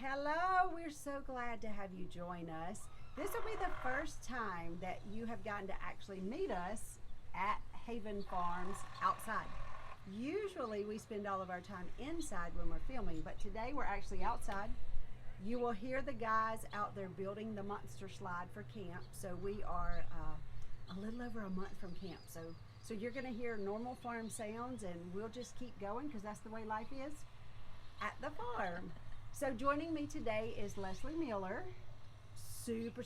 Hello, we're so glad to have you join us. This will be the first time that you have gotten to actually meet us at Haven Farms outside. Usually we spend all of our time inside when we're filming, but today we're actually outside. You will hear the guys out there building the monster slide for camp. So we are a little over a month from camp. So you're going to hear normal farm sounds, and we'll just keep going because that's the way life is at the farm. So joining me today is Leslie Miller. Super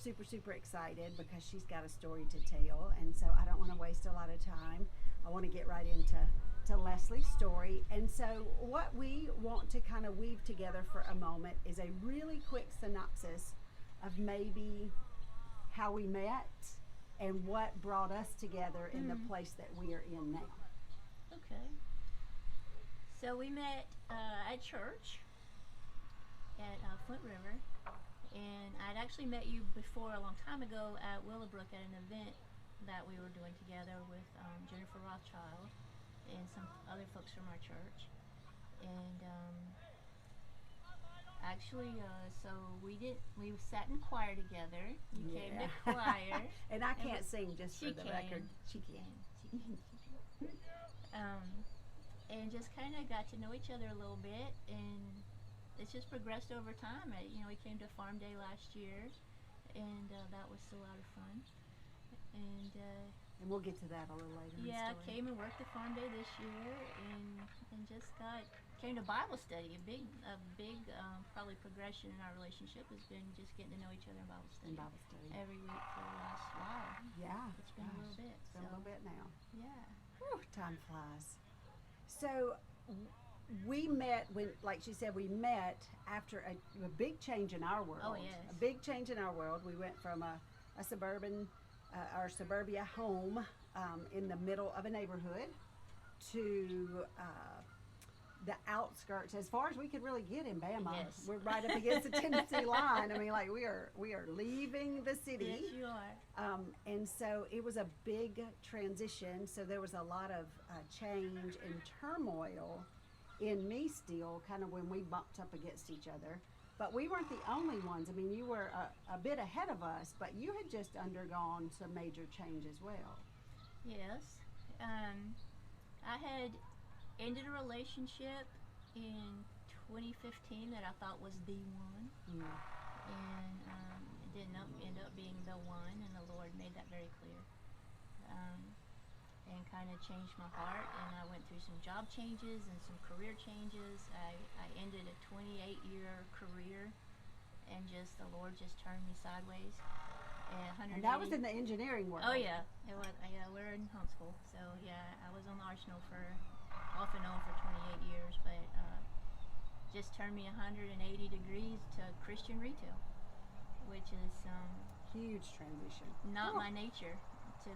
excited because she's got a story to tell, and so I don't want to waste a lot of time. I want to get right into Leslie's story. And so what we want to kind of weave together for a moment is a really quick synopsis of maybe how we met and what brought us together in the place that we are in now. Okay. So we met at church at Flint River, and I'd actually met you before a long time ago at Willowbrook at an event that we were doing together with Jennifer Rothschild and some other folks from our church. And so we sat in choir together. You came to choir. And I can't sing, just for the record. She can. And just kind of got to know each other a little bit, and it's just progressed over time. We came to Farm Day last year, and that was a lot of fun. And we'll get to that a little later. Yeah, came and worked at Farm Day this year, and just came to Bible study. A big probably progression in our relationship has been just getting to know each other in Bible study. Every week for the last while. Yeah, it's been a little bit. It's been a little bit now. Yeah. Whew, time flies. So we met when, like she said, we met after a big change in our world. Oh, yes. A big change in our world. We went from a suburban, our suburbia home in the middle of a neighborhood to the outskirts, as far as we could really get in Bama. Yes. We're right up against the Tennessee line. I mean, like we are leaving the city. Yes, you are. And so it was a big transition. So there was a lot of change and turmoil in me still, kind of when we bumped up against each other. But we weren't the only ones. I mean, you were a bit ahead of us, but you had just undergone some major change as well. Yes. I had ended a relationship in 2015 that I thought was the one. Mm. And it didn't end up being the one, and the Lord made that very clear. And kind of changed my heart, and I went through some job changes and some career changes. I ended a 28-year career, and the Lord just turned me sideways. And that was in the engineering world. Oh yeah, it was. Yeah, we're in Huntsville, so yeah, I was on the Arsenal for off and on for 28 years, but just turned me 180 degrees to Christian retail, which is huge transition. Not my nature to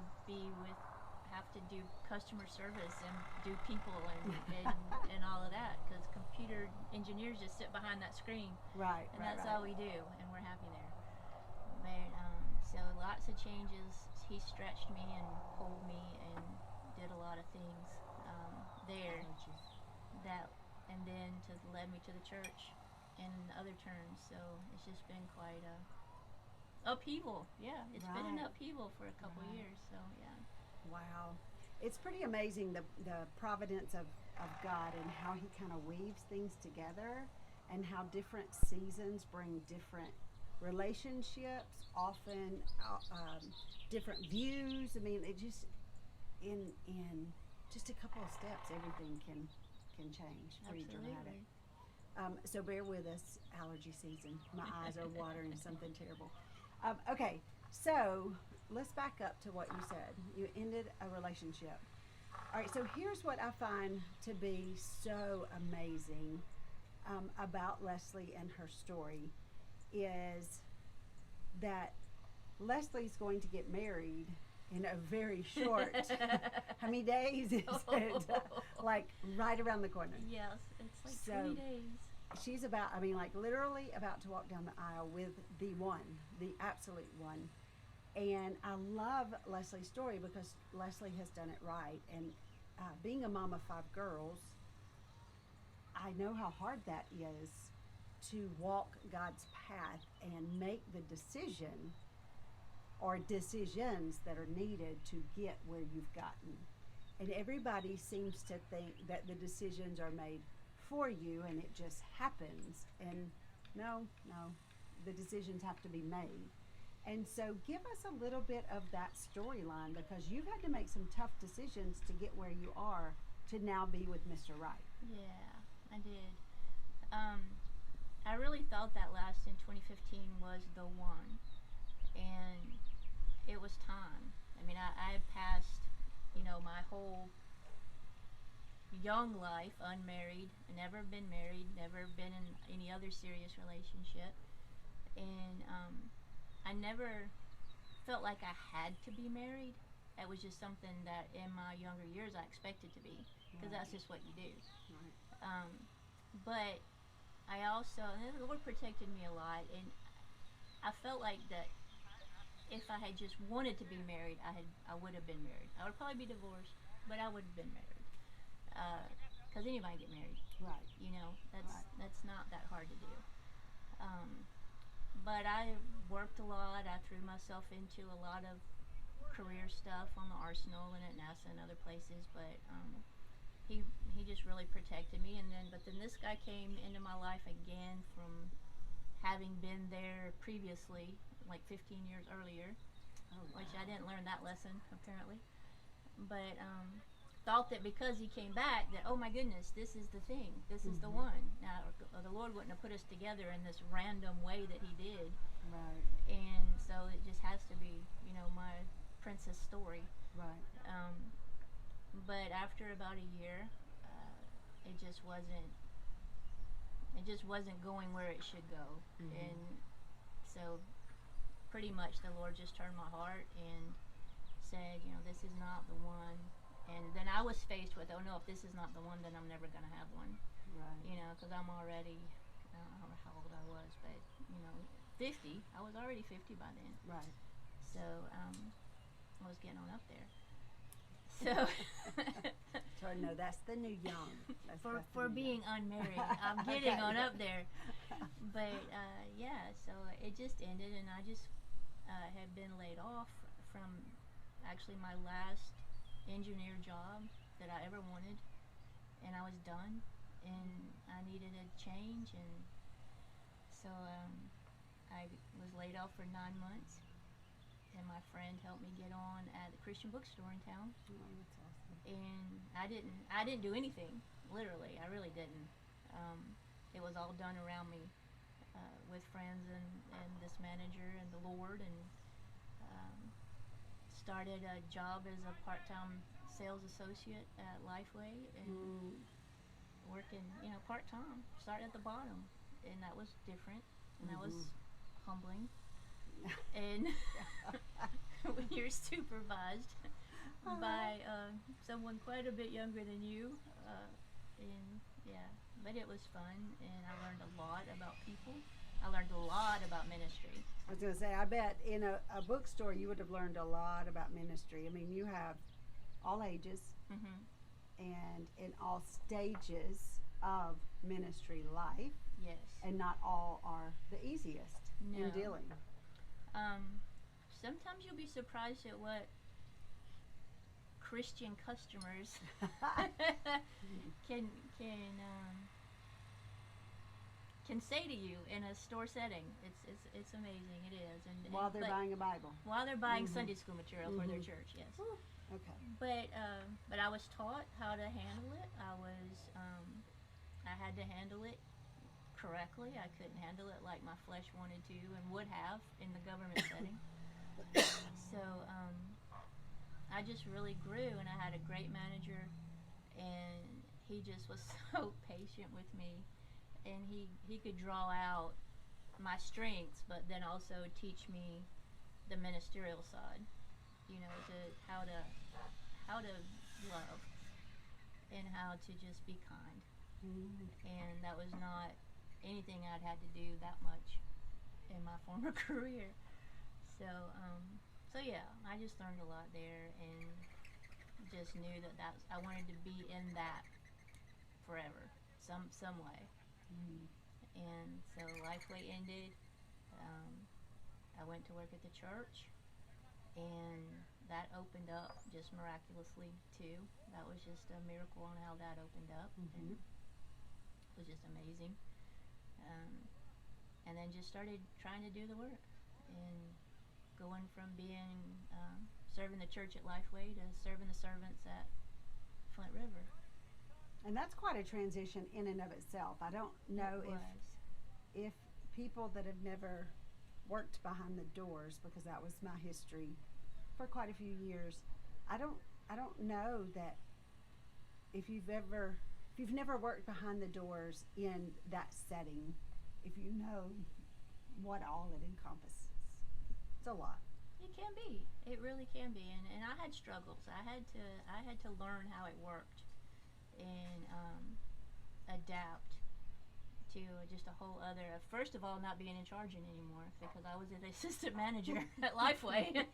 have to do customer service and do people and all of that, because computer engineers just sit behind that screen. Right. And that's all we do, and we're happy there. But so lots of changes. He stretched me and pulled me and did a lot of things there and then led me to the church and other turns. So it's just been quite a upheaval. Yeah, it's been an upheaval for a couple years. So yeah. Wow. It's pretty amazing the providence of God and how he kind of weaves things together, and how different seasons bring different relationships, often different views. I mean, it just in just a couple of steps, everything can change. Pretty dramatic. So bear with us, allergy season. My eyes are watering something terrible. Okay, so let's back up to what you said. You ended a relationship. All right, so here's what I find to be so amazing about Leslie and her story is that Leslie's going to get married in a very short, how many days is it? Like right around the corner. Yes, it's like 20 days. She's literally about to walk down the aisle with the one, the absolute one. And I love Leslie's story because Leslie has done it right. And being a mom of 5 girls, I know how hard that is to walk God's path and make the decision or decisions that are needed to get where you've gotten. And everybody seems to think that the decisions are made for you and it just happens. And no, the decisions have to be made. And so give us a little bit of that storyline, because you've had to make some tough decisions to get where you are to now be with Mr. Right. Yeah, I did. I really thought that last in 2015 was the one, and it was time. I mean, I had passed, my whole young life unmarried, never been married, never been in any other serious relationship, and I never felt like I had to be married. It was just something that in my younger years I expected to be, because that's just what you do. Right. But I also, and the Lord protected me a lot, and I felt like that if I had just wanted to be married, I would have been married. I would probably be divorced, but I would have been married. Because anybody get married. Right. That's not that hard to do. But I worked a lot. I threw myself into a lot of career stuff on the Arsenal and at NASA and other places. But he just really protected me. But then this guy came into my life again from having been there previously, like 15 years earlier, which I didn't learn that lesson apparently. But thought that because he came back that, oh my goodness, this is the thing, this is the one. Now the Lord wouldn't have put us together in this random way that he did. Right. And so it just has to be, my princess story. Right. But after about a year, it just wasn't going where it should go. And so pretty much the Lord just turned my heart and said, this is not the one. And then I was faced with, oh no, if this is not the one, then I'm never going to have one. Right. Because I'm already, I don't know how old I was, but, 50. I was already 50 by then. Right. So, I was getting on up there. So, no, that's the new young. for being unmarried, I'm getting on up there. But, yeah, so it just ended, and I just had been laid off from actually my last engineer job that I ever wanted, and I was done, and I needed a change, and so I was laid off for 9 months, and my friend helped me get on at the Christian bookstore in town. Oh, that's awesome. And I didn't do anything, literally. I really didn't. It was all done around me with friends and this manager and the Lord, and started a job as a part-time sales associate at Lifeway, and working, part-time. Started at the bottom, and that was different, and that was humbling. And when you're supervised by someone quite a bit younger than you, and yeah, but it was fun, and I learned a lot about people. I learned a lot about ministry. I was going to say, I bet in a bookstore you would have learned a lot about ministry. I mean, you have all ages and in all stages of ministry life. Yes. And not all are the easiest in dealing. Sometimes you'll be surprised at what Christian customers can say to you in a store setting. It's amazing. It is. And while they're buying a Bible. While they're buying Sunday school material for their church. Yes. Okay. But I was taught how to handle it. I had to handle it correctly. I couldn't handle it like my flesh wanted to and would have in the government setting. So I just really grew, and I had a great manager, and he just was so patient with me, and he could draw out my strengths, but then also teach me the ministerial side, how to love and how to just be kind. And that was not anything I'd had to do that much in my former career. So yeah, I just learned a lot there, and just knew that I wanted to be in that forever, some way. And so Lifeway ended. I went to work at the church, and that opened up just miraculously too. That was just a miracle on how that opened up. And it was just amazing. And then just started trying to do the work, and going from being serving the church at Lifeway to serving the servants at Flint River. And that's quite a transition in and of itself. I don't know if people that have never worked behind the doors, because that was my history for quite a few years, I don't know that if you've never worked behind the doors in that setting, if you know what all it encompasses. It's a lot. It can be. It really can be. And I had struggles. I had to learn how it worked and adapt to just a whole other. First of all, not being in charge anymore, because I was an assistant manager at Lifeway.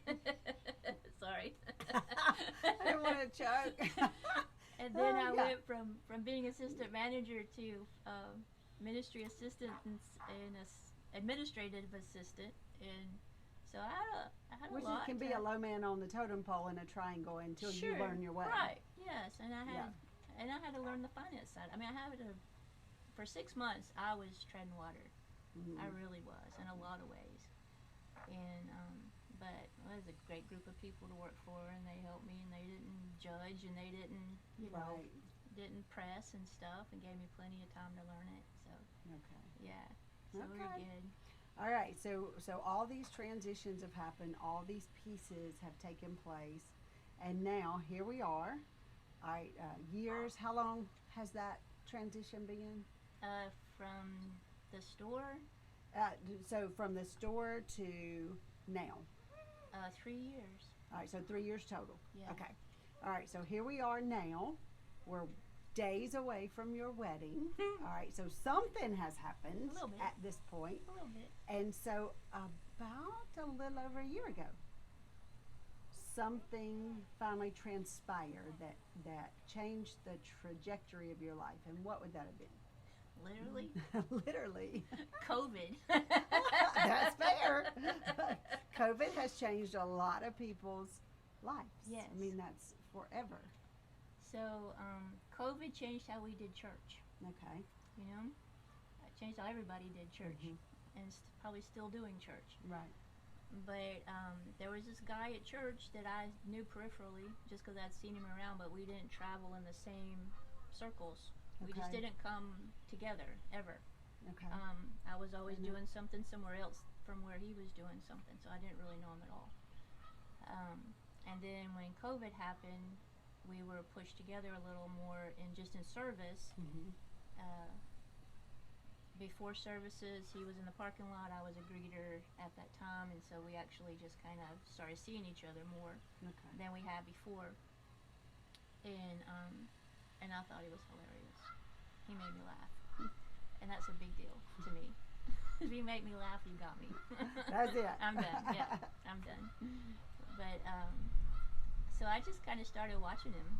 Sorry. I didn't want to choke. And then I went from being assistant manager to ministry assistant and administrative assistant, and so I had Which a lot. Which can be a low man on the totem pole in a triangle until you learn your way. Right. Yes, and I had to learn the finance side. I mean, for 6 months I was treading water. I really was, in a lot of ways. And but it was a great group of people to work for, and they helped me, and they didn't judge, and they didn't, didn't press and stuff, and gave me plenty of time to learn it. So so we were good. All right, so all these transitions have happened, all these pieces have taken place, and now here we are. All right, years. How long has that transition been? From the store. So from the store to now. 3 years. All right, so 3 years total. Yeah. Okay. All right, so here we are now. We're days away from your wedding. All right, so something has happened at this point. A little bit. And so about a little over a year ago, something finally transpired that changed the trajectory of your life. And what would that have been? Literally? Literally. COVID. That's fair. COVID has changed a lot of people's lives. Yes. I mean, that's forever. So, COVID changed how we did church. Okay. You know? It changed how everybody did church. And probably still doing church. Right. But there was this guy at church that I knew peripherally, just because I'd seen him around, but we didn't travel in the same circles. We just didn't come together, ever. Okay. I was always doing something somewhere else from where he was doing something, so I didn't really know him at all. And then when COVID happened, we were pushed together a little more in service. Before services, he was in the parking lot. I was a greeter at that time, and so we actually just kind of started seeing each other more than we had before. And I thought he was hilarious. He made me laugh, and that's a big deal to me. If you make me laugh, you got me. That's it. I'm done. Yeah, I'm done. But so I just kind of started watching him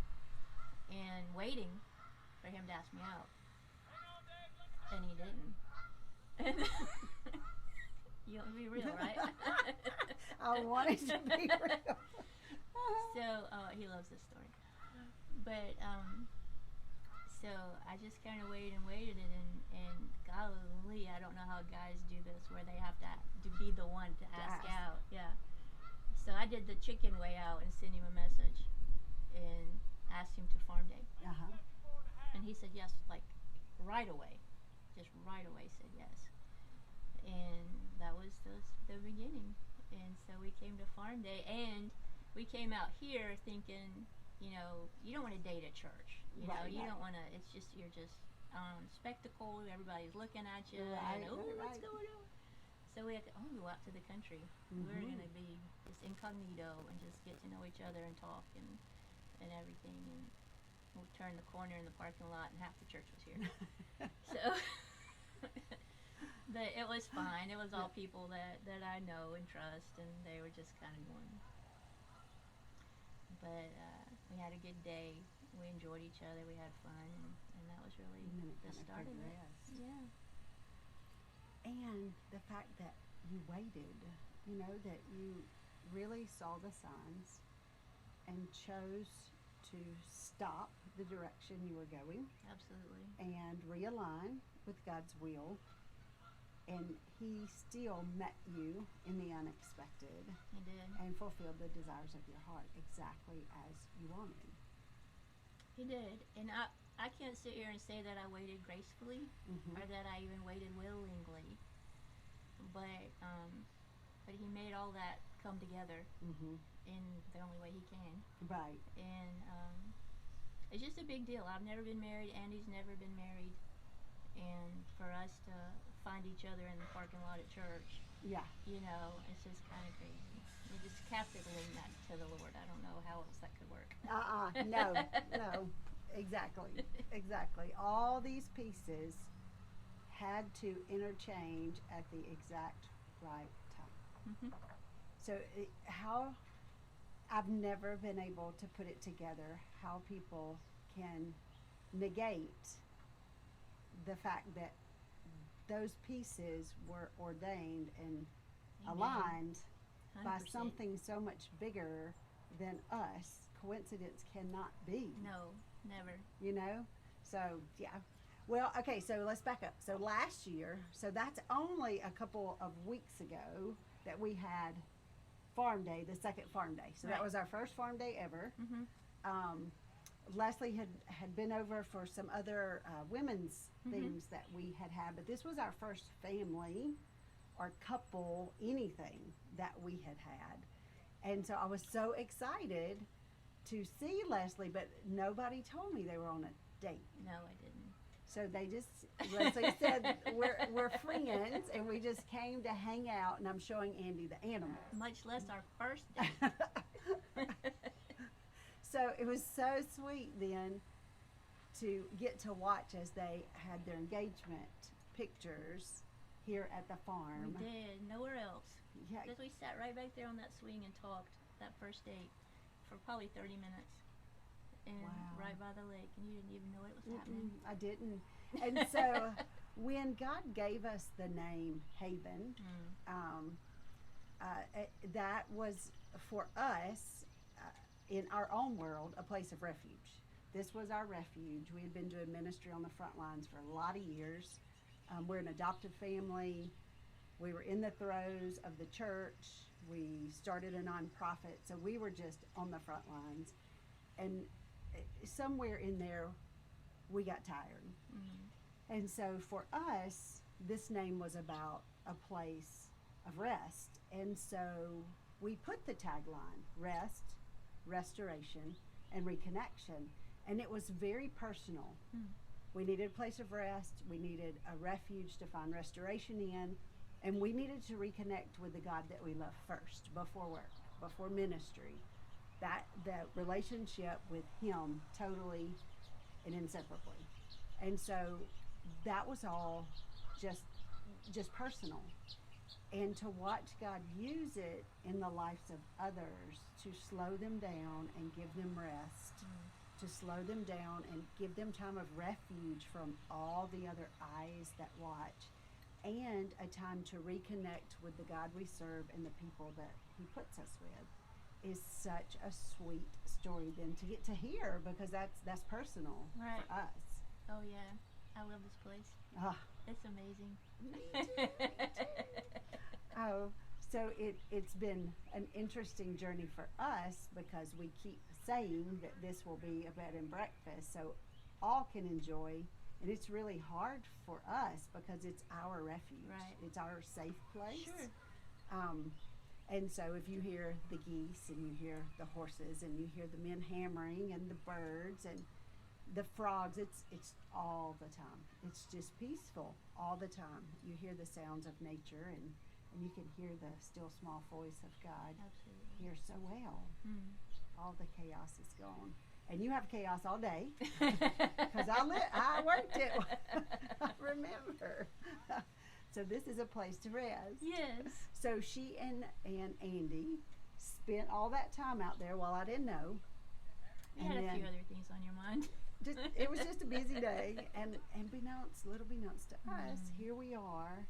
and waiting for him to ask me out. And he didn't. You want to be real, right? I want it to be real. So, he loves this story. But, so I just kind of waited and golly, I don't know how guys do this, where they have to be the one to ask out. Yeah. So I did the chicken way out and sent him a message and asked him to farm day. And he said yes, like right away. Just right away said yes. And that was the beginning. And so we came to farm day, and we came out here thinking, you know, you don't want to date at church. You know, you don't want to, it's just, you're just spectacle, everybody's looking at you, and what's going on? So we had to go out to the country. We're going to be just incognito and just get to know each other and talk and everything. And we'll turn the corner in the parking lot, and half the church was here. So, but it was fine. It was all people that I know and trust, and they were just kind of going. But we had a good day. We enjoyed each other. We had fun, and that was really the start of it. Yeah. and the fact that you waited, that you really saw the signs and chose to stop the direction you were going Absolutely. and realign with God's will. And He still met you in the unexpected He did. and fulfilled the desires of your heart exactly as you wanted. He did. And I can't sit here and say that I waited gracefully or that I even waited willingly. But He made all that come together in the only way He can. Right. And it's just a big deal. I've never been married. Andy's never been married. And for us to find each other in the parking lot at church, Yeah. It's just kind of crazy. You just have to believe that to the Lord. I don't know how else that could work. No. Exactly. All these pieces had to interchange at the exact right time. So how I've never been able to put it together how people can negate the fact that those pieces were ordained and Amen. aligned 100%. by something so much bigger than us. Coincidence cannot be. No, never. So yeah. Well, okay, so let's back up. So last year, so that's only a couple of weeks ago that we had Farm Day, the second Farm Day. So that Right. was our first Farm Day ever. Leslie had been over for some other women's things that we had, but this was our first family or couple anything that we had. And so I was so excited to see Leslie, but nobody told me they were on a date. No, I didn't. So Leslie said, we're friends, and we just came to hang out, and I'm showing Andy the animals. Much less our first date. So it was so sweet then to get to watch as they had their engagement pictures here at the farm. We did. Nowhere else. Yeah. Because we sat right back there on that swing and talked that first date for probably 30 minutes. And Wow. right by the lake, and you didn't even know it was happening. I didn't. And so when God gave us the name Haven, that was for us in our own world a place of refuge. This was our refuge. We had been doing ministry on the front lines for a lot of years. We're an adopted family. We were in the throes of the church. We started a nonprofit, so we were just on the front lines. And somewhere in there, we got tired. And so for us, this name was about a place of rest. And so we put the tagline, rest, restoration, and reconnection. And it was very personal. We needed a place of rest. We needed a refuge to find restoration in. And we needed to reconnect with the God that we love first, before work, before ministry. That relationship with Him totally and inseparably. And so that was all just personal. And to watch God use it in the lives of others to slow them down and give them rest, to slow them down and give them time of refuge from all the other eyes that watch, and a time to reconnect with the God we serve and the people that He puts us with, is such a sweet story then to get to hear, because that's personal Right. for us. Oh, yeah. I love this place. Ah, It's amazing. me too. Oh, so it's been an interesting journey for us, because we keep saying that this will be a bed and breakfast so all can enjoy. And it's really hard for us because it's our refuge. Right. It's our safe place. Sure. And so if you hear the geese and you hear the horses and you hear the men hammering and the birds and the frogs, it's all the time. It's just peaceful all the time. You hear the sounds of nature, and you can hear the still small voice of God Absolutely. here so well. All the chaos is gone. And you have chaos all day, because I worked it. I remember. So this is a place to rest. Yes. So she and Andy spent all that time out there while I didn't know. You had a few other things on your mind. It was just a busy day, and little beknownst to us, here we are,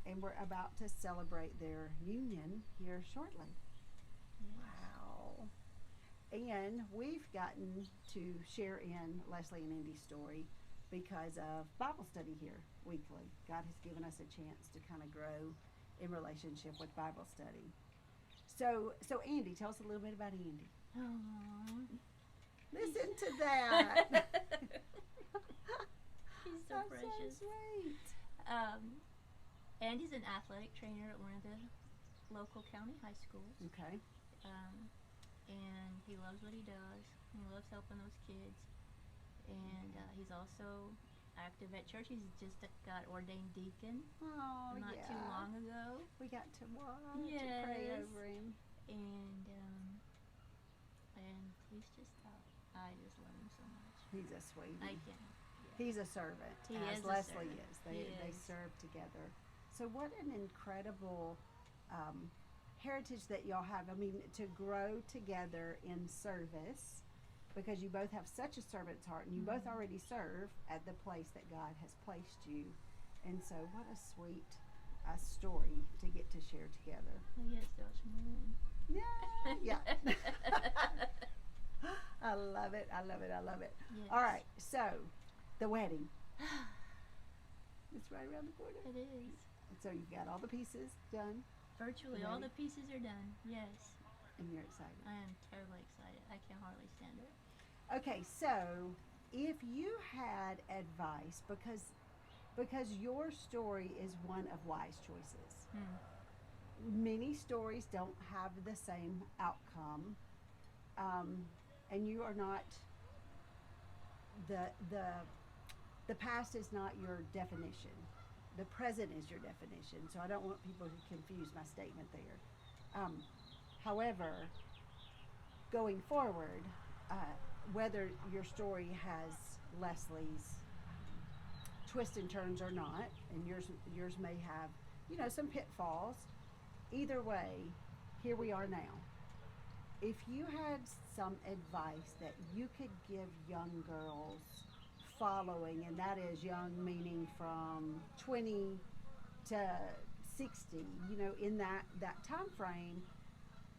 and we're about to celebrate their union here shortly. Yes. Wow. And we've gotten to share in Leslie and Andy's story because of Bible study here weekly. God has given us a chance to kind of grow in relationship with Bible study. So Andy, tell us a little bit about Andy. Aww. Listen to that. He's so That's precious. so sweet. Andy's an athletic trainer at one of the local county high schools. Okay. And he loves what he does. He loves helping those kids. And he's also active at church. He's just got ordained deacon Oh, not yeah. too long ago. We got to watch to pray Yes. over him. And he's just, I just love him so much. He's a sweetie. I can't. He's a servant, He as is a Leslie servant. is. He They is. serve together. So what an incredible heritage that y'all have. I mean, to grow together in service, because you both have such a servant's heart, and you both already serve at the place that God has placed you. And so what a sweet story to get to share together. Yes, that's moon. Yeah. I love it. I love it. I love it. Yes. All right. So the wedding. It's right around the corner. It is. So you've got all the pieces done, Virtually all the pieces are done. Yes. and you're excited. I am terribly excited. I can hardly stand it. Okay, so if you had advice, because your story is one of wise choices. Many stories don't have the same outcome, and you are not. The past is not your definition. The present is your definition. So I don't want people to confuse my statement there. However, going forward, whether your story has Leslie's twists and turns or not, and yours may have, some pitfalls. Either way, here we are now. If you had some advice that you could give young girls following, and that is young meaning from 20 to 60, in that time frame,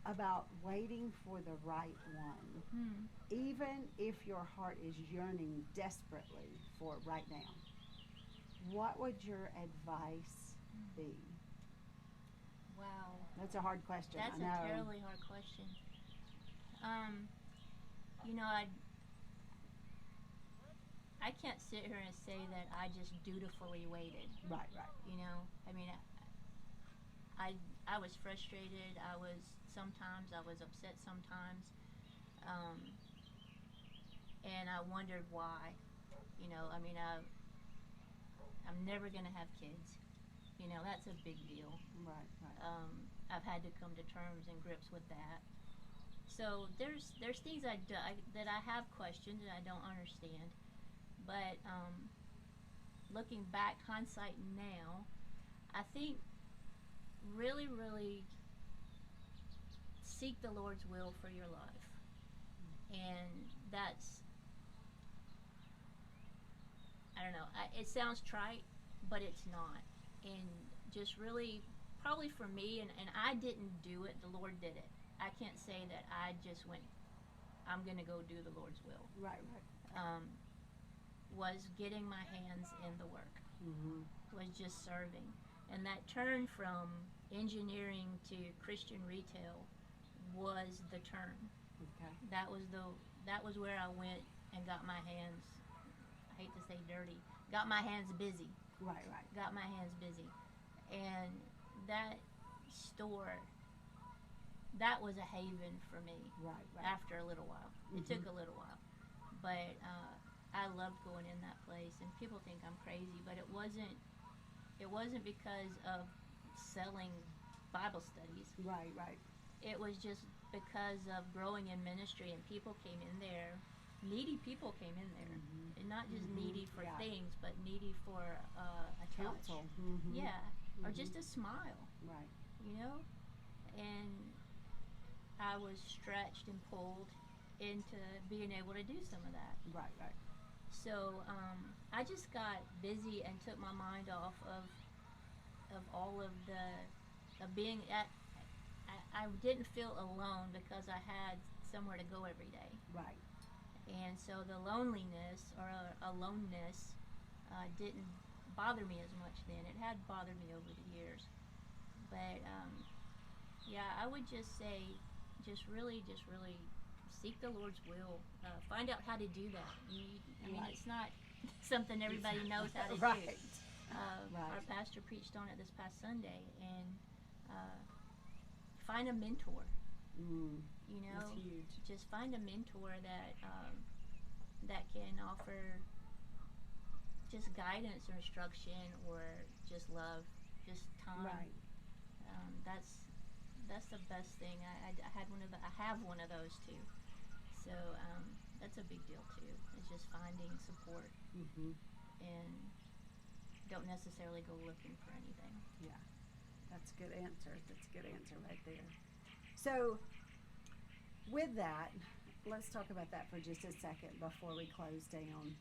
about waiting for the right one, even if your heart is yearning desperately for it right now, what would your advice be? Wow. That's a hard question. That's I know. a terribly hard question. I can't sit here and say that I just dutifully waited. Right. I mean, I was frustrated. I was upset sometimes. And I wondered why. I'm never going to have kids. That's a big deal. Right. I've had to come to terms and grips with that. So there's things that I have questioned and I don't understand. But looking back, hindsight now, I think really, really seek the Lord's will for your life. And that's, I don't know, it sounds trite, but it's not. And just really, probably for me, and I didn't do it, the Lord did it. I can't say that I just went, I'm going to go do the Lord's will. Right. Was getting my hands in the work. Mm-hmm. Was just serving. And that turn from engineering to Christian retail was the turn. Okay. That was where I went and got my hands, I hate to say dirty, got my hands busy. Right. Got my hands busy. And that store, that was a haven for me. Right. After a little while. It took a little while. But I loved going in that place, and people think I'm crazy, but it wasn't because of selling Bible studies. Right. It was just because of growing in ministry, and people came in there, needy people came in there, and not just needy for things, but needy for a Counsel. touch. Mm-hmm. Yeah, or just a smile. Right. And I was stretched and pulled into being able to do some of that. Right. So I just got busy and took my mind off of of all of of being at. I didn't feel alone because I had somewhere to go every day. Right. And so the loneliness or aloneness didn't bother me as much then. It had bothered me over the years. But yeah, I would just say, just really seek the Lord's will. Find out how to do that. I mean, Right. it's not something everybody knows how to Right. do. Right. Our pastor preached on it this past Sunday, and find a mentor. You know, That's huge. just find a mentor that can offer just guidance or instruction or just love, just time. Right. That's the best thing. I had one of I have one of those too. So that's a big deal too. It's just finding support Mm-hmm. and don't necessarily go looking for anything. Yeah. That's a good answer. That's a good answer right there. So, with that, let's talk about that for just a second before we close down.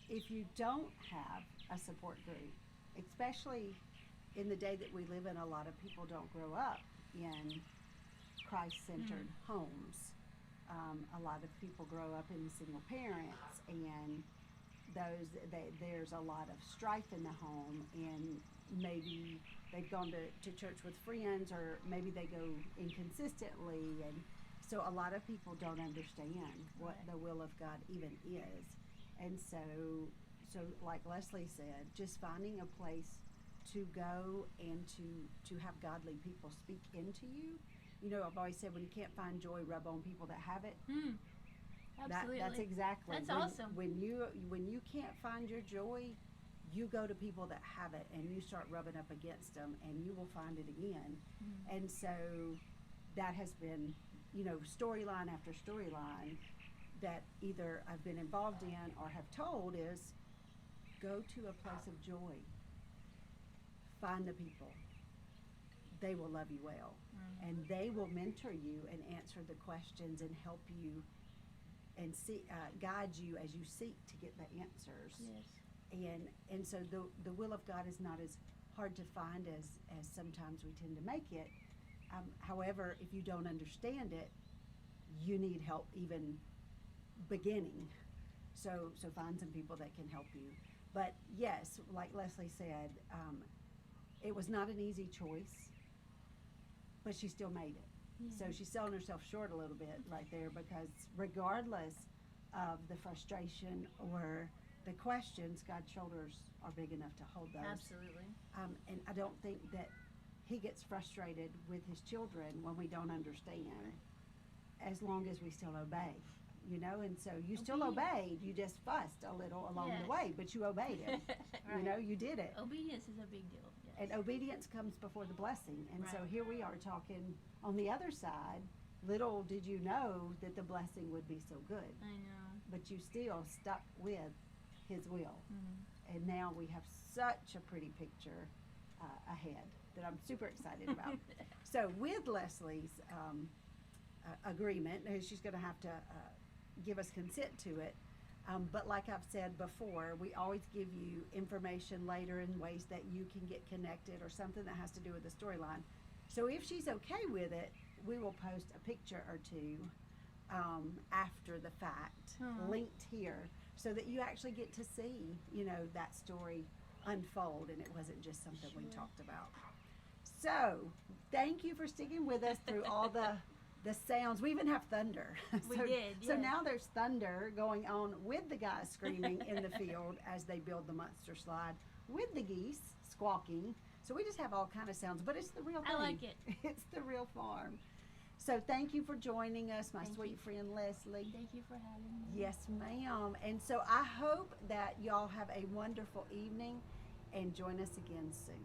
If you don't have a support group, especially in the day that we live in, a lot of people don't grow up in Christ-centered homes. A lot of people grow up in single parents, and there's a lot of strife in the home, and maybe they've gone to church with friends, or maybe they go inconsistently, and so a lot of people don't understand what the will of God even is. And so like Leslie said, just finding a place to go and to have godly people speak into you. You know, I've always said, when you can't find joy, rub on people that have it. Absolutely. That's exactly. That's awesome. When you can't find your joy, you go to people that have it, and you start rubbing up against them, and you will find it again. And so that has been, you know, storyline after storyline that either I've been involved in or have told is, go to a place of joy. Find the people. They will love you well. And they will mentor you and answer the questions and help you and guide you as you seek to get the answers. Yes. And so the will of God is not as hard to find as sometimes we tend to make it. However, if you don't understand it, you need help even beginning. So find some people that can help you. But yes, like Leslie said, it was not an easy choice, but she still made it. So she's selling herself short a little bit right there, because regardless of the frustration or the questions, God's shoulders are big enough to hold those. Absolutely. And I don't think that he gets frustrated with his children when we don't understand, as long as we still obey. You know, and so you still obeyed, you just fussed a little along the way, but you obeyed him. Right. You know, you did it. Obedience is a big deal. Yes. And obedience comes before the blessing. And so Right. here we are talking on the other side. Little did you know that the blessing would be so good. I know. But you still stuck with his will. And now we have such a pretty picture ahead that I'm super excited about. So with Leslie's agreement, she's going to have to give us consent to it. But like I've said before, we always give you information later in ways that you can get connected, or something that has to do with the storyline. So if she's okay with it, we will post a picture or two after the fact, linked here, so that you actually get to see, you know, that story unfold, and it wasn't just something we talked about. So thank you for sticking with us through all the sounds. We even have thunder. We did, So yes. now there's thunder going on with the guys screaming in the field as they build the monster slide, with the geese squawking. So we just have all kind of sounds, but it's the real thing. I like it. It's the real farm. So thank you for joining us, my Thank sweet you. friend Leslie. Thank you for having me. Yes, ma'am. And so I hope that y'all have a wonderful evening, and join us again soon.